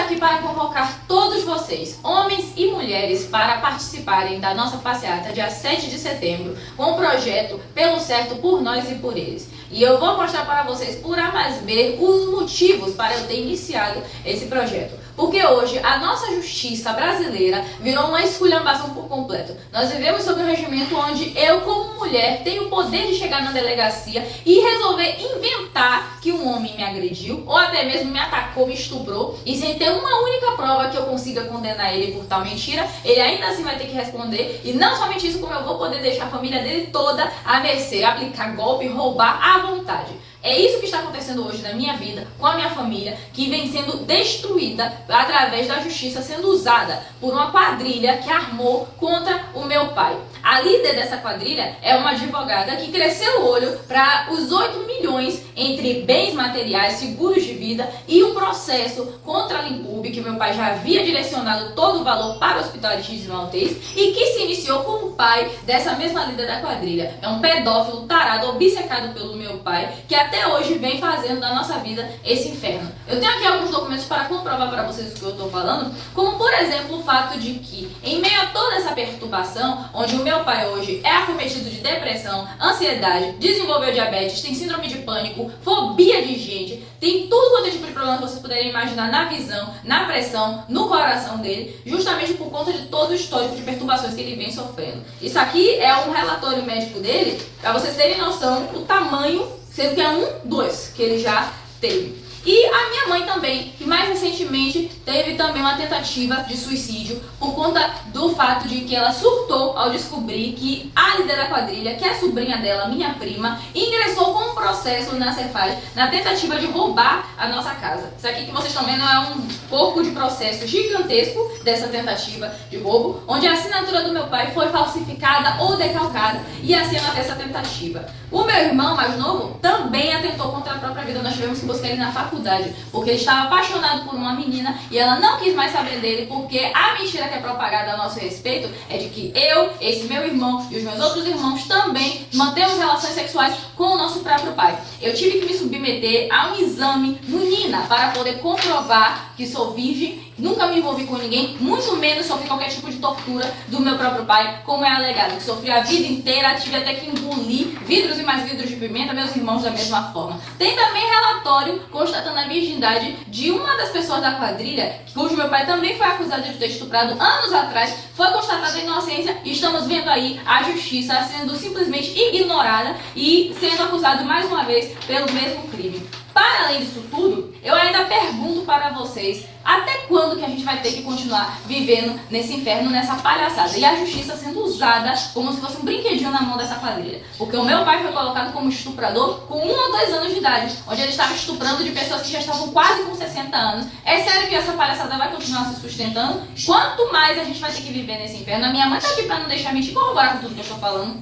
aqui para convocar todos vocês, homens e mulheres, para participarem da nossa passeata dia 7 de setembro, com o projeto Pelo Certo, por Nós e por Eles. E eu vou mostrar para vocês, por A mais B, os motivos para eu ter iniciado esse projeto. Porque hoje a nossa justiça brasileira virou uma esculhambação por completo. Nós vivemos sob um regimento onde eu, como mulher, tenho o poder de chegar na delegacia e resolver inventar que um homem me agrediu, ou até mesmo me atacou, me estuprou, e sem ter uma única prova que eu consiga condenar ele por tal mentira, ele ainda assim vai ter que responder. E não somente isso, como eu vou poder deixar a família dele toda à mercê, aplicar golpe, roubar à vontade. É isso que está acontecendo hoje na minha vida, com a minha família, que vem sendo destruída através da justiça, sendo usada por uma quadrilha que armou contra o meu pai. A líder dessa quadrilha é uma advogada que cresceu o olho para os 8 milhões entre bens materiais, seguros de vida e um processo contra a Limpurb, que meu pai já havia direcionado todo o valor para o Hospital Aristides Maltês e que se iniciou como pai dessa mesma líder da quadrilha. É um pedófilo tarado, obcecado pelo meu pai, que até hoje vem fazendo da nossa vida esse inferno. Eu tenho aqui alguns documentos para comprovar para vocês o que eu estou falando, como por exemplo o fato de que, em meio a toda essa perturbação, onde o meu pai hoje é acometido de depressão, ansiedade, desenvolveu diabetes, tem síndrome de pânico, fobia de gente, tem tudo quanto é tipo de problema que vocês puderem imaginar na visão, na pressão, no coração dele, justamente por conta de todo o histórico de perturbações que ele vem sofrendo. Isso aqui é um relatório médico dele, para vocês terem noção do tamanho, sendo que é 2 que ele já teve. E a minha mãe também, que mais recentemente teve também uma tentativa de suicídio por conta do fato de que ela surtou ao descobrir que a líder da quadrilha, que é a sobrinha dela, minha prima, ingressou com um processo na Cefaz na tentativa de roubar a nossa casa. Isso aqui que vocês estão vendo é um corpo de processo gigantesco dessa tentativa de roubo, onde a assinatura do meu pai foi falsificada ou decalcada e assim ela fez essa tentativa. O meu irmão mais novo também atentou contra a própria vida. Nós tivemos que buscar ele na faculdade, porque ele estava apaixonado por uma menina e ela não quis mais saber dele, porque a mentira que é propagada a nosso respeito é de que eu, esse meu irmão e os meus outros irmãos também mantemos relações sexuais com o nosso próprio pai. Eu tive que me submeter a um exame no Nina para poder comprovar que sou virgem, nunca me envolvi com ninguém, muito menos sofri qualquer tipo de tortura do meu próprio pai, como é alegado, que sofri a vida inteira, tive até que engolir vidros e mais vidros de pimenta, meus irmãos da mesma forma. Tem também relatório constatando a virgindade de uma das pessoas da quadrilha, cujo meu pai também foi acusado de ter estuprado anos atrás, foi constatada a inocência e estamos vendo aí a justiça sendo simplesmente ignorada e sendo acusado mais uma vez pelo mesmo crime. Para além disso tudo, eu ainda pergunto para vocês, até quando que a gente vai ter que continuar vivendo nesse inferno, nessa palhaçada? E a justiça sendo usada como se fosse um brinquedinho na mão dessa quadrilha. Porque o meu pai foi colocado como estuprador com 1 ou 2 anos de idade, onde ele estava estuprando de pessoas que já estavam quase com 60 anos. É sério que essa palhaçada vai continuar se sustentando? Quanto mais a gente vai ter que viver nesse inferno? A minha mãe tá aqui para não deixar mentir, corroborar com tudo que eu estou falando.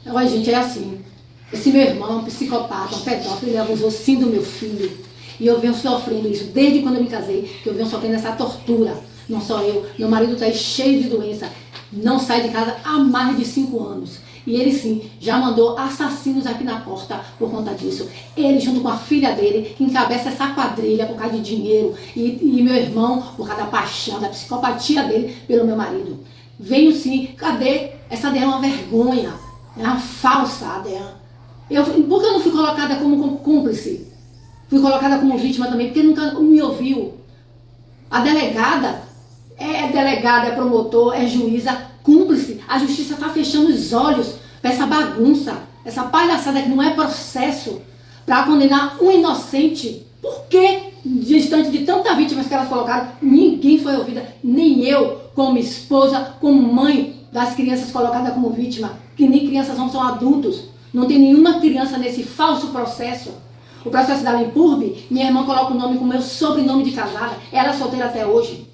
Olha, gente, é assim. Esse meu irmão é um psicopata, um pedófilo, ele abusou sim do meu filho. E eu venho sofrendo isso desde quando eu me casei, que eu venho sofrendo essa tortura. Não só eu, meu marido está cheio de doença, não sai de casa há mais de 5 anos. E ele sim, já mandou assassinos aqui na porta por conta disso. Ele junto com a filha dele, que encabeça essa quadrilha por causa de dinheiro. E meu irmão, por causa da paixão, da psicopatia dele pelo meu marido. Veio sim, cadê? Essa ADN é uma vergonha, é uma falsa ADN. Por que eu não fui colocada como cúmplice? Fui colocada como vítima também, porque nunca me ouviu. A delegada é promotor, é juíza, cúmplice. A justiça está fechando os olhos para essa bagunça, essa palhaçada que não é processo, para condenar um inocente. Por que, distante de tantas vítimas que elas colocaram, ninguém foi ouvida? Nem eu, como esposa, como mãe das crianças colocadas como vítima, que nem crianças não são adultos. Não tem nenhuma criança nesse falso processo. O processo da Limpurb, minha irmã coloca o nome com o meu sobrenome de casada. Ela é solteira até hoje.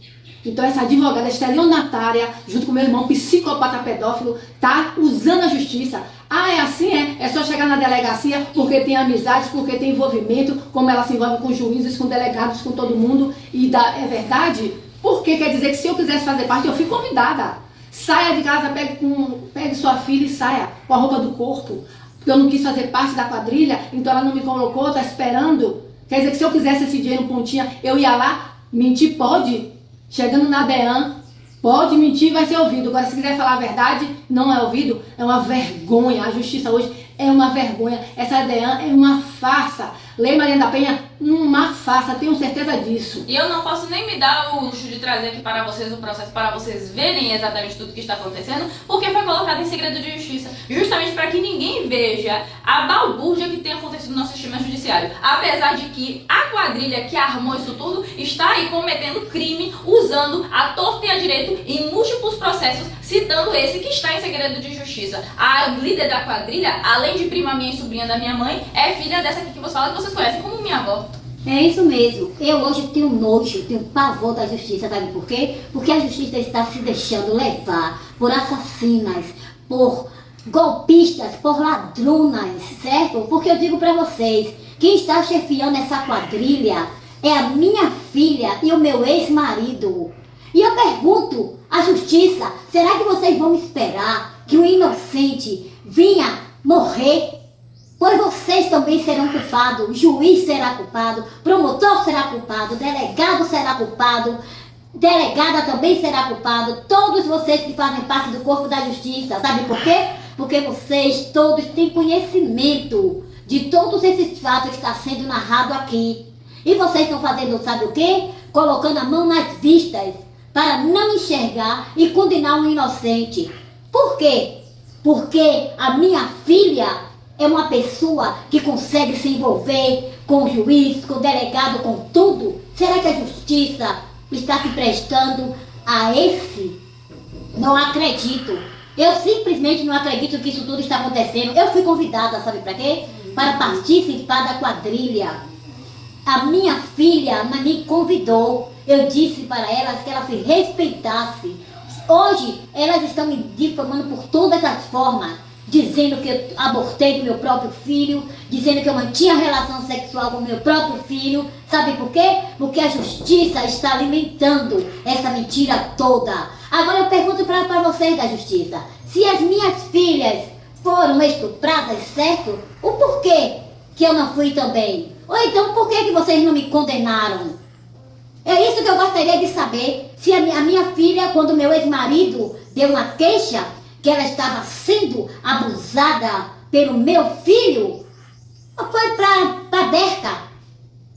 Então essa advogada estelionatária, junto com meu irmão psicopata pedófilo, tá usando a justiça. Ah, é assim, é? É só chegar na delegacia porque tem amizades, porque tem envolvimento, como ela se envolve com juízes, com delegados, com todo mundo. É verdade? Porque quer dizer que se eu quisesse fazer parte, eu fui convidada. Saia de casa, pegue sua filha e saia com a roupa do corpo. Porque eu não quis fazer parte da quadrilha, então ela não me colocou, tá esperando. Quer dizer que se eu quisesse esse dinheiro pontinha, eu ia lá Mentir pode, chegando na DEAN, pode mentir, vai ser ouvido. Agora, se quiser falar a verdade, não é ouvido. É uma vergonha. A justiça hoje é uma vergonha. Essa DEAN é uma farsa. Lei Maria da Penha, uma farsa, tenho certeza disso. E eu não posso nem me dar o luxo de trazer aqui para vocês o processo, para vocês verem exatamente tudo que está acontecendo, porque foi colocado em segredo de justiça, justamente para que ninguém veja a balbúrdia que tem acontecido no nosso sistema judiciário. Apesar de que a quadrilha que armou isso tudo está aí cometendo crime, usando a torta e a direito em múltiplos processos, citando esse que está em segredo de justiça. A líder da quadrilha, além de prima minha e sobrinha da minha mãe, é filha dessa aqui que você fala, que vocês conhecem como minha avó. É isso mesmo. Eu hoje tenho nojo, tenho pavor da justiça, sabe por quê? Porque a justiça está se deixando levar por assassinas, por golpistas, por ladronas, certo? Porque eu digo pra vocês, quem está chefiando essa quadrilha é a minha filha e o meu ex-marido. E eu pergunto à justiça, será que vocês vão esperar que um inocente venha morrer? Pois vocês também serão culpados, o juiz será culpado, promotor será culpado, delegado será culpado, delegada também será culpado, todos vocês que fazem parte do corpo da justiça. Sabe por quê? Porque vocês todos têm conhecimento de todos esses fatos que está sendo narrado aqui. E vocês estão fazendo, sabe o quê? Colocando a mão nas vistas para não enxergar e condenar um inocente. Por quê? Porque a minha filha é uma pessoa que consegue se envolver com o juiz, com o delegado, com tudo. Será que a justiça está se prestando a esse? Não acredito. Eu simplesmente não acredito que isso tudo está acontecendo. Eu fui convidada, sabe para quê? Para participar da quadrilha. A minha filha me convidou. Eu disse para elas que ela se respeitasse. Hoje, elas estão me difamando por todas as formas. Dizendo que eu abortei do meu próprio filho, dizendo que eu mantinha relação sexual com o meu próprio filho. Sabe por quê? Porque a justiça está alimentando essa mentira toda. Agora eu pergunto para vocês da justiça, se as minhas filhas foram estupradas, certo? O porquê que eu não fui também? Ou então por que vocês não me condenaram? É isso que eu gostaria de saber. Se a minha filha, quando meu ex-marido deu uma queixa, que ela estava sendo abusada pelo meu filho, foi para a DERCA.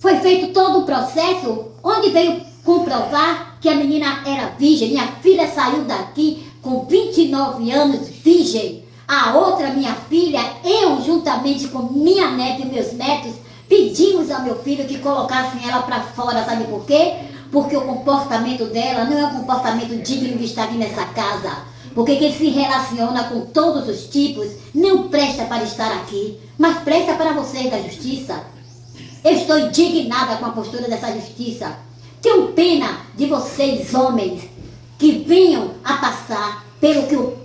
Foi feito todo o processo, onde veio comprovar que a menina era virgem. Minha filha saiu daqui com 29 anos virgem. A outra, minha filha, eu juntamente com minha neta e meus netos, pedimos ao meu filho que colocassem ela para fora. Sabe por quê? Porque o comportamento dela não é um comportamento digno de estar aqui nessa casa. Porque quem se relaciona com todos os tipos não presta para estar aqui, mas presta para vocês da justiça. Eu estou indignada com a postura dessa justiça. Tenho pena de vocês, homens, que venham a passar pelo que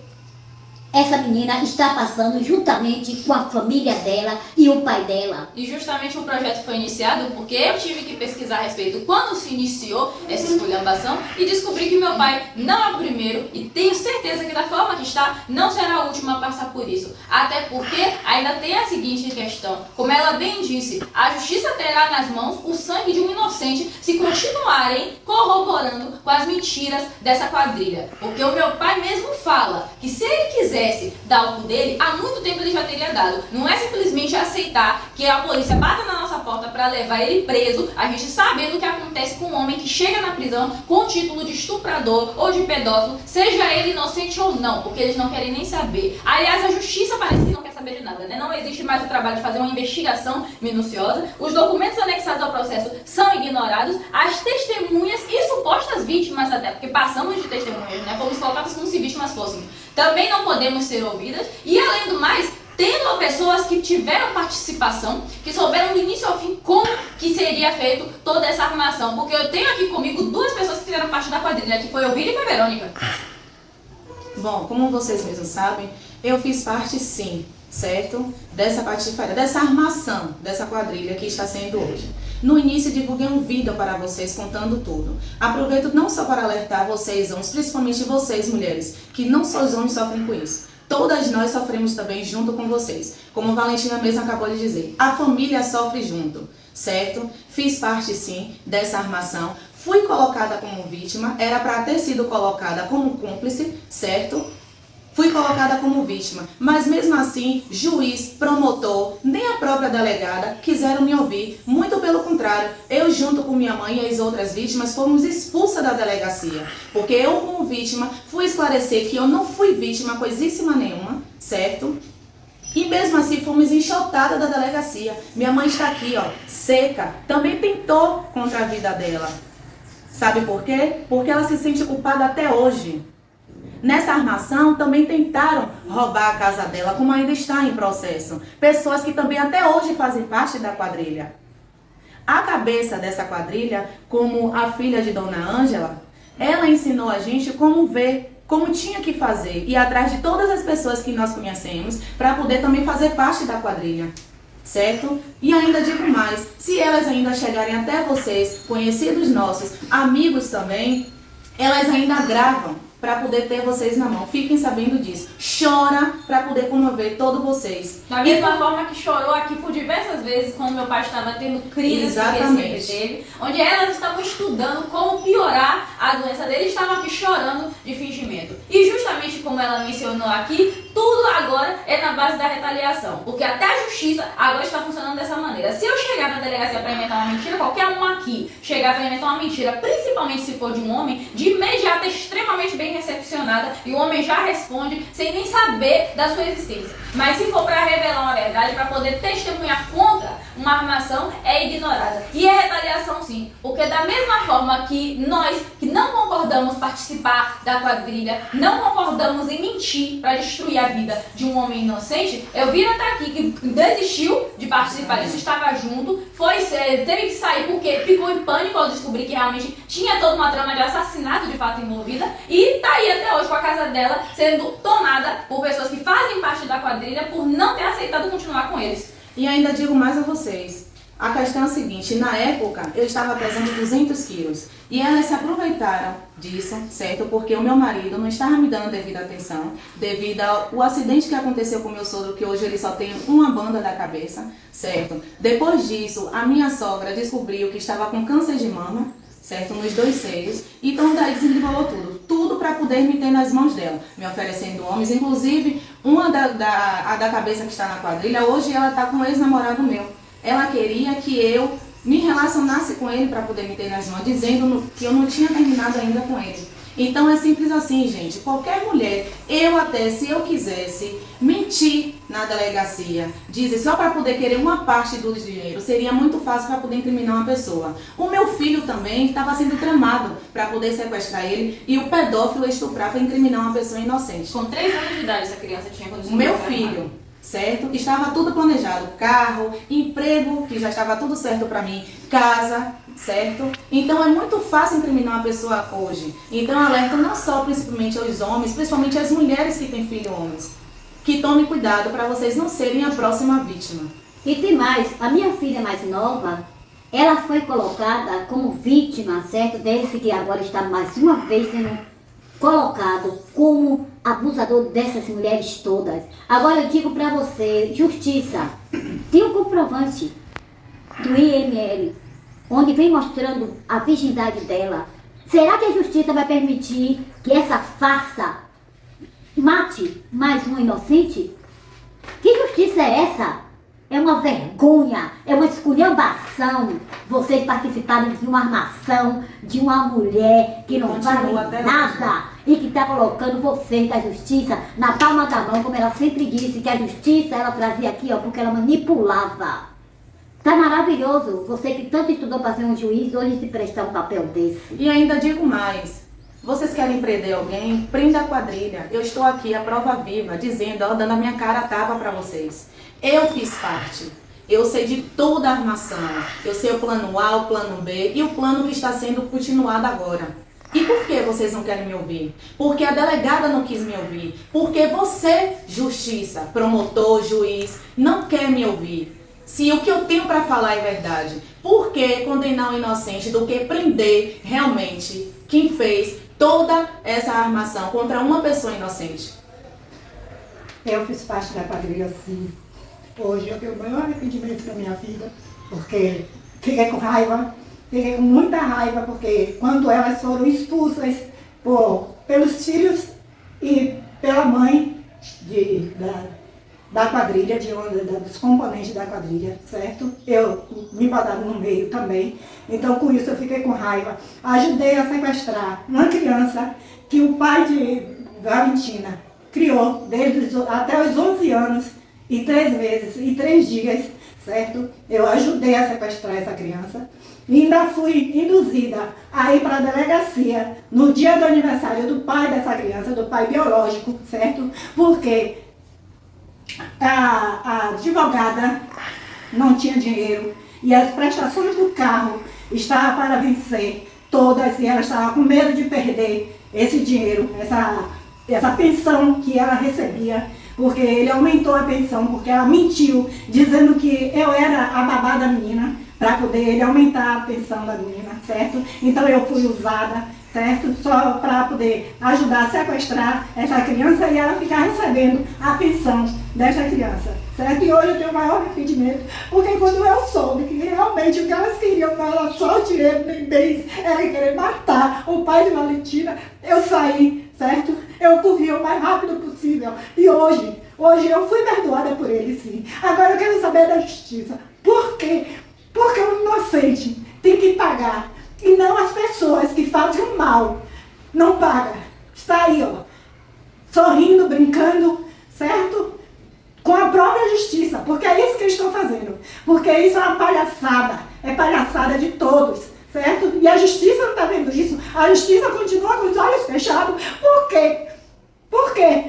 essa menina está passando juntamente com a família dela e o pai dela. E justamente o projeto foi iniciado porque eu tive que pesquisar a respeito quando se iniciou essa esculhambação e descobri que meu pai não é o primeiro e tenho certeza que da forma que está, não será o último a passar por isso. Até porque ainda tem a seguinte questão, como ela bem disse, a justiça terá nas mãos o sangue de um inocente se continuarem corroborando com as mentiras dessa quadrilha. Porque o meu pai mesmo fala que se ele quiser dar o cu dele, há muito tempo ele já teria dado. Não é simplesmente aceitar que a polícia bata na nossa porta para levar ele preso, a gente sabendo o que acontece com um homem que chega na prisão com o título de estuprador ou de pedófilo, seja ele inocente ou não, porque eles não querem nem saber. Aliás, a justiça parece que não quer saber de nada, né? Não existe mais o trabalho de fazer uma investigação minuciosa, os documentos anexados ao processo são ignorados, as testemunhas e supostas vítimas até, porque passamos de testemunhas, né? Fomos colocadas como se vítimas fossem. Também não podemos ser ouvidas e, além do mais, tendo pessoas que tiveram participação, que souberam do início ao fim como que seria feito toda essa armação. Porque eu tenho aqui comigo duas pessoas que fizeram parte da quadrilha, que foi o Vili e foi a Verônica. Bom, como vocês mesmos sabem, eu fiz parte sim, certo? Dessa armação, dessa quadrilha que está sendo hoje. No início, divulguei um vídeo para vocês contando tudo. Aproveito não só para alertar vocês, homens, principalmente vocês, mulheres, que não só os homens sofrem com isso. Todas nós sofremos também junto com vocês. Como a Valentina mesmo acabou de dizer, a família sofre junto, certo? Fiz parte sim dessa armação. fui colocada como vítima, era para ter sido colocada como cúmplice, certo? Fui colocada como vítima, mas mesmo assim, juiz, promotor, nem a própria delegada quiseram me ouvir. Muito pelo contrário, eu junto com minha mãe e as outras vítimas fomos expulsas da delegacia. Porque eu, como vítima, fui esclarecer que eu não fui vítima coisíssima nenhuma, certo? E mesmo assim fomos enxotadas da delegacia. Minha mãe está aqui, ó, seca, também tentou contra a vida dela. Sabe por quê? Porque ela se sente culpada até hoje. Nessa armação também tentaram roubar a casa dela, como ainda está em processo. Pessoas que também até hoje fazem parte da quadrilha. A cabeça dessa quadrilha, como a filha de Dona Ângela, ela ensinou a gente como ver, como tinha que fazer, e atrás de todas as pessoas que nós conhecemos, para poder também fazer parte da quadrilha. Certo? E ainda digo mais, se elas ainda chegarem até vocês, conhecidos nossos, amigos também, elas ainda gravam para poder ter vocês na mão. Fiquem sabendo disso. Chora para poder comover todos vocês. Da mesma forma que chorou aqui por diversas vezes quando meu pai estava tendo crises que ele sempre teve, onde elas estavam estudando como piorar a doença dele, estavam aqui chorando de fingimento. E justamente como ela mencionou aqui, tudo agora é na base da retaliação, porque até a justiça agora está funcionando dessa maneira. Se eu chegar na delegacia para inventar uma mentira, qualquer um aqui chegar para inventar uma mentira, principalmente se for de um homem, de imediato é extremamente bem recepcionada e o homem já responde sem nem saber da sua existência. Mas se for para revelar uma verdade, para poder testemunhar contra uma armação, é ignorada. E é retaliação sim, porque da mesma forma que nós que não concordamos participar da quadrilha, não concordamos em mentir para destruir a vida de um homem inocente, eu vi até aqui que desistiu de participar disso, estava junto, teve que sair porque ficou em pânico ao descobrir que realmente tinha toda uma trama de assassinato de fato envolvida e tá aí até hoje com a casa dela sendo tomada por pessoas que fazem parte da quadrilha por não ter aceitado continuar com eles. E ainda digo mais a vocês. A questão é a seguinte, na época eu estava pesando 200 quilos e elas se aproveitaram disso, certo? Porque o meu marido não estava me dando devida atenção devido ao acidente que aconteceu com o meu sogro, que hoje ele só tem uma banda da cabeça, certo? Depois disso, a minha sogra descobriu que estava com câncer de mama, certo? Nos 2 seios, então daí desenvolveu tudo para poder me ter nas mãos dela, me oferecendo homens, inclusive uma da cabeça que está na quadrilha, hoje ela está com um ex-namorado meu. Ela queria que eu me relacionasse com ele para poder me ter nas mãos, dizendo que eu não tinha terminado ainda com ele. Então é simples assim, gente. Qualquer mulher, eu até, se eu quisesse mentir na delegacia, dizer só para poder querer uma parte do dinheiro, seria muito fácil para poder incriminar uma pessoa. O meu filho também estava sendo tramado para poder sequestrar ele e o pedófilo estuprar para incriminar uma pessoa inocente. Com 3 anos de idade essa criança tinha quando O meu filho, certo? Estava tudo planejado, carro, emprego, que já estava tudo certo para mim, casa, certo? Então é muito fácil incriminar uma pessoa hoje. Então alerta não só principalmente aos homens, principalmente às mulheres que têm filhos homens, que tomem cuidado para vocês não serem a próxima vítima. E tem mais, a minha filha mais nova, ela foi colocada como vítima, certo? Desse que agora está mais uma vez sendo colocado como abusador dessas mulheres todas. Agora eu digo para você, justiça, tem um comprovante do IML, onde vem mostrando a virgindade dela. Será que a justiça vai permitir que essa farsa mate mais um inocente? Que justiça é essa? É uma vergonha, é uma esculhambação vocês participarem de uma armação de uma mulher que não vale nada e que está colocando vocês da justiça na palma da mão, como ela sempre disse, que a justiça ela trazia aqui, ó, porque ela manipulava. Tá maravilhoso, você que tanto estudou para ser um juiz, hoje se prestar um papel desse. E ainda digo mais. Vocês querem prender alguém? Prenda a quadrilha. Eu estou aqui, a prova viva, dizendo, ó, dando a minha cara a tapa para vocês. Eu fiz parte. Eu sei de toda a armação. Eu sei o plano A, o plano B e o plano que está sendo continuado agora. E por que vocês não querem me ouvir? Porque a delegada não quis me ouvir. Porque você, justiça, promotor, juiz, não quer me ouvir. Se o que eu tenho para falar é verdade, por que condenar o inocente do que prender realmente quem fez toda essa armação contra uma pessoa inocente? Eu fiz parte da quadrilha, sim. Hoje eu tenho o maior arrependimento da minha vida, porque fiquei com raiva fiquei com muita raiva, porque quando elas foram expulsas pelos filhos e pela mãe da quadrilha, dos componentes da quadrilha, certo? Me botaram no meio também. Então, com isso, eu fiquei com raiva. Ajudei a sequestrar uma criança que o pai de Valentina criou até os 11 anos e 3 meses e 3 dias, certo? Eu ajudei a sequestrar essa criança. E ainda fui induzida a ir para a delegacia no dia do aniversário do pai dessa criança, do pai biológico, certo? Porque a advogada não tinha dinheiro e as prestações do carro estavam para vencer todas, e ela estava com medo de perder esse dinheiro, essa pensão que ela recebia, porque ele aumentou a pensão, porque ela mentiu, dizendo que eu era a babá da menina, para poder ele aumentar a pensão da menina, certo? Então eu fui usada, certo? Só para poder ajudar a sequestrar essa criança e ela ficar recebendo a pensão dessa criança, certo? E hoje eu tenho o maior arrependimento, porque quando eu soube que realmente o que elas queriam não era só dinheiro nem bens, era querer matar o pai de Valentina, eu saí, certo? Eu corri o mais rápido possível e hoje eu fui perdoada por ele, sim. Agora eu quero saber da justiça. Por quê? Porque o inocente tem que pagar e não as pessoas que fazem o mal não pagam. Está aí, ó, sorrindo, brincando, certo? Com a própria justiça, porque é isso que eles estão fazendo. Porque isso é uma palhaçada, é palhaçada de todos, certo? E a justiça não está vendo isso, a justiça continua com os olhos fechados. Por quê? Por quê?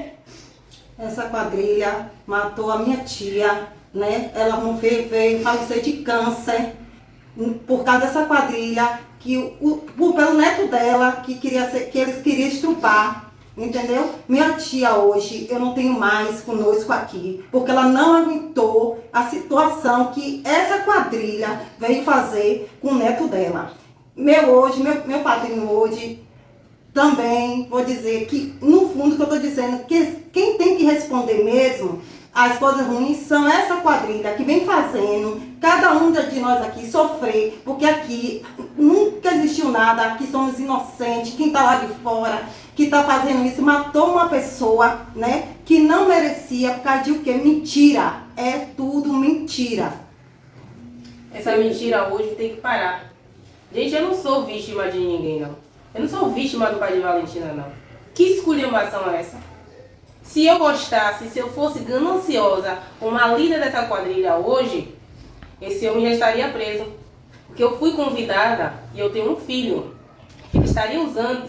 Essa quadrilha matou a minha tia, né? Ela veio falecer de câncer por causa dessa quadrilha, pelo neto dela, que eles queriam estrupar, entendeu? Minha tia hoje, eu não tenho mais conosco aqui, porque ela não aguentou a situação que essa quadrilha veio fazer com o neto dela. Meu padrinho hoje, também vou dizer que, no fundo, que eu estou dizendo, que quem tem que responder mesmo as coisas ruins são essa quadrilha que vem fazendo cada um de nós aqui sofrer, porque aqui nunca existiu nada, aqui somos inocentes, quem está lá de fora, que está fazendo isso, matou uma pessoa, né, que não merecia, por causa de o quê? Mentira, é tudo mentira. Essa mentira hoje tem que parar. Gente, eu não sou vítima de ninguém, não. Eu não sou vítima do pai de Valentina, não. Que esculhambação é essa? Se eu gostasse, se eu fosse gananciosa, uma líder dessa quadrilha hoje, esse homem já estaria preso. Porque eu fui convidada e eu tenho um filho que estaria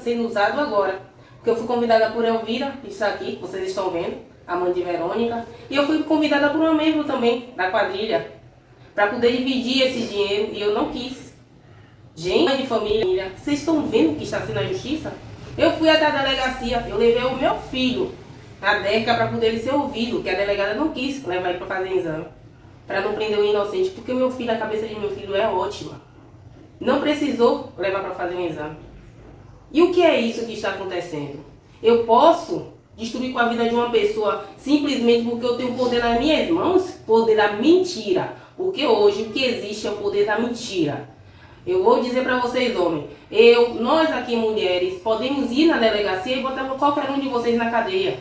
sendo usado agora. Porque eu fui convidada por Elvira, que está aqui, que vocês estão vendo, a mãe de Verônica. E eu fui convidada por uma membro também da quadrilha, para poder dividir esse dinheiro, e eu não quis. Gente, mãe de família, vocês estão vendo o que está sendo a justiça? Eu fui até a delegacia, eu levei o meu filho na DECA para poder ele ser ouvido, que a delegada não quis levar ele para fazer exame, para não prender o inocente, porque o meu filho, a cabeça de meu filho é ótima. Não precisou levar para fazer um exame. E o que é isso que está acontecendo? Eu posso destruir com a vida de uma pessoa simplesmente porque eu tenho o poder nas minhas mãos? Poder da mentira. Porque hoje o que existe é o poder da mentira. Eu vou dizer para vocês, homens, nós aqui mulheres, podemos ir na delegacia e botar qualquer um de vocês na cadeia.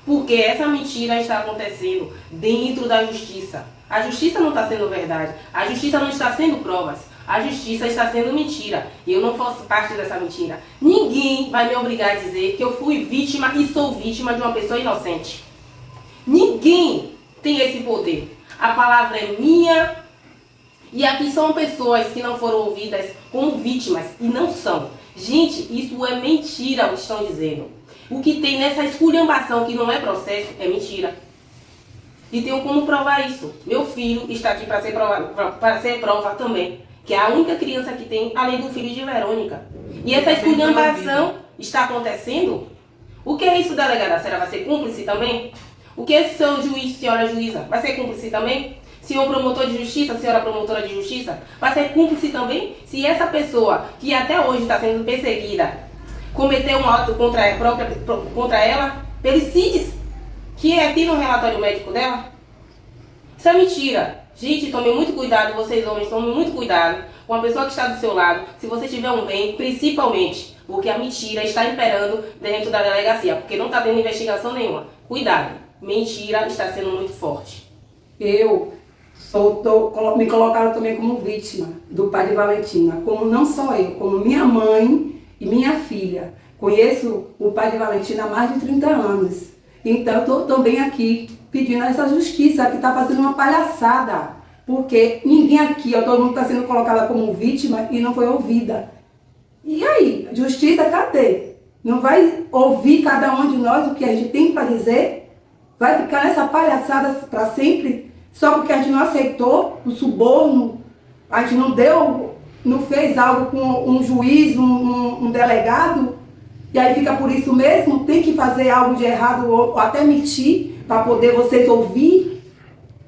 Porque essa mentira está acontecendo dentro da justiça. A justiça não está sendo verdade. A justiça não está sendo provas. A justiça está sendo mentira. E eu não faço parte dessa mentira. Ninguém vai me obrigar a dizer que eu fui vítima e sou vítima de uma pessoa inocente. Ninguém tem esse poder. A palavra é minha. E aqui são pessoas que não foram ouvidas como vítimas. E não são. Gente, isso é mentira o que estão dizendo. O que tem nessa esculhambação que não é processo é mentira. E tenho como provar isso. Meu filho está aqui para ser prova também. Que é a única criança que tem, além do filho de Verônica. E essa esculhambação está acontecendo. O que é isso, delegada? A senhora vai ser cúmplice também? O que é seu juiz, senhora juíza? Vai ser cúmplice também? Senhor promotor de justiça, senhora promotora de justiça? Vai ser cúmplice também? Se essa pessoa, que até hoje está sendo perseguida, cometeu um ato contra ela, pelicídios, que é aqui no relatório médico dela? Isso é mentira. Gente, tomem muito cuidado, vocês homens, tomem muito cuidado uma pessoa que está do seu lado, se você tiver um bem, principalmente, porque a mentira está imperando dentro da delegacia, porque não está tendo investigação nenhuma. Cuidado, mentira está sendo muito forte. Eu me colocaram também como vítima do pai de Valentina, como não só eu, como minha mãe e minha filha. Conheço o pai de Valentina há mais de 30 anos. Então eu estou também aqui pedindo essa justiça que está fazendo uma palhaçada. Porque ninguém aqui, todo mundo está sendo colocada como vítima e não foi ouvida. E aí, justiça cadê? Não vai ouvir cada um de nós o que a gente tem para dizer? Vai ficar nessa palhaçada para sempre? Só porque a gente não aceitou o suborno, a gente não fez algo com um juiz, um delegado, e aí fica por isso mesmo, tem que fazer algo de errado ou até mentir para poder vocês ouvir.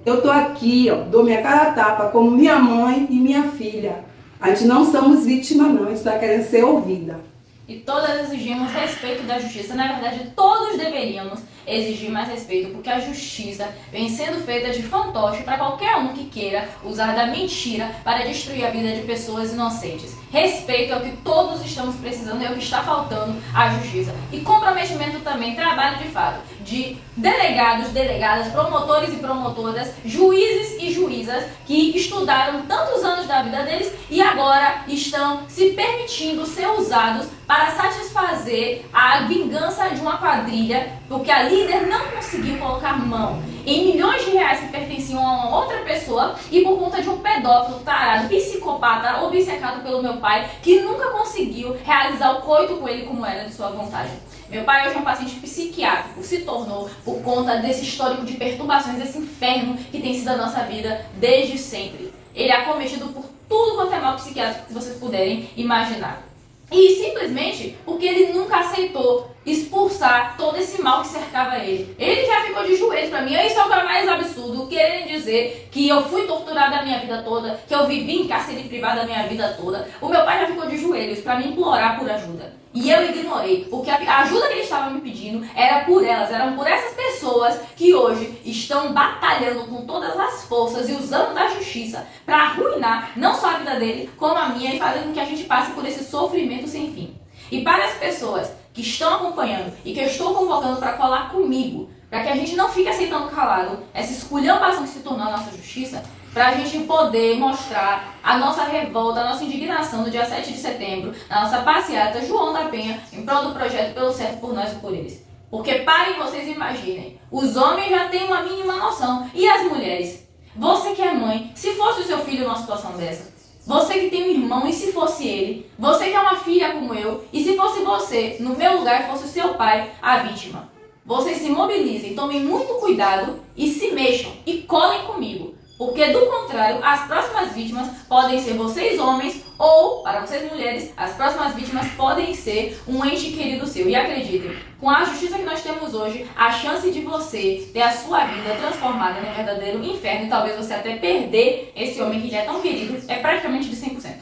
Eu estou aqui, dou minha cara a tapa como minha mãe e minha filha. A gente não somos vítimas não, a gente está querendo ser ouvida. E todas exigimos respeito da justiça. Na verdade, todos deveríamos exigir mais respeito, porque a justiça vem sendo feita de fantoche para qualquer um que queira usar da mentira para destruir a vida de pessoas inocentes. Respeito é o que todos estamos precisando e é o que está faltando à justiça. E comprometimento também, trabalho de fato, de delegados, delegadas, promotores e promotoras, juízes e juízas que estudaram tantos anos da vida deles e agora estão se permitindo ser usados para satisfazer a vingança de uma quadrilha, porque a líder não conseguiu colocar mão em milhões de reais que pertenciam a uma outra pessoa e por conta de um pedófilo, tarado, psicopata, obcecado pelo meu pai, que nunca conseguiu realizar o coito com ele como era de sua vontade. Meu pai hoje é um paciente psiquiátrico, se tornou por conta desse histórico de perturbações, desse inferno que tem sido a nossa vida desde sempre. Ele é acometido por tudo quanto é mal psiquiátrico que vocês puderem imaginar. E simplesmente porque ele nunca aceitou expulsar todo esse mal que cercava ele. Ele já ficou de joelhos pra mim. Isso é o que é mais absurdo, querendo dizer que eu fui torturada a minha vida toda, que eu vivi em cárcere privado a minha vida toda. O meu pai já ficou de joelhos pra me implorar por ajuda. E eu ignorei, porque a ajuda que ele estava me pedindo era por elas, eram por essas pessoas que hoje estão batalhando com todas as forças e usando da justiça para arruinar não só a vida dele, como a minha, e fazendo com que a gente passe por esse sofrimento sem fim. E para as pessoas que estão acompanhando e que eu estou convocando para colar comigo, para que a gente não fique aceitando calado essa esculhambação que se tornou a nossa justiça, para a gente poder mostrar a nossa revolta, a nossa indignação no dia 7 de setembro, na nossa passeata João da Penha, em prol do projeto Pelo Certo, por Nós e por Eles. Porque parem, vocês imaginem, os homens já têm uma mínima noção, e as mulheres? Você que é mãe, se fosse o seu filho numa situação dessa? Você que tem um irmão, e se fosse ele? Você que é uma filha como eu, e se fosse você, no meu lugar, fosse o seu pai, a vítima? Vocês se mobilizem, tomem muito cuidado e se mexam, e colhem comigo. Porque, do contrário, as próximas vítimas podem ser vocês homens ou, para vocês mulheres, as próximas vítimas podem ser um ente querido seu. E acreditem, com a justiça que nós temos hoje, a chance de você ter a sua vida transformada em um verdadeiro inferno e talvez você até perder esse homem que lhe é tão querido é praticamente de 100%.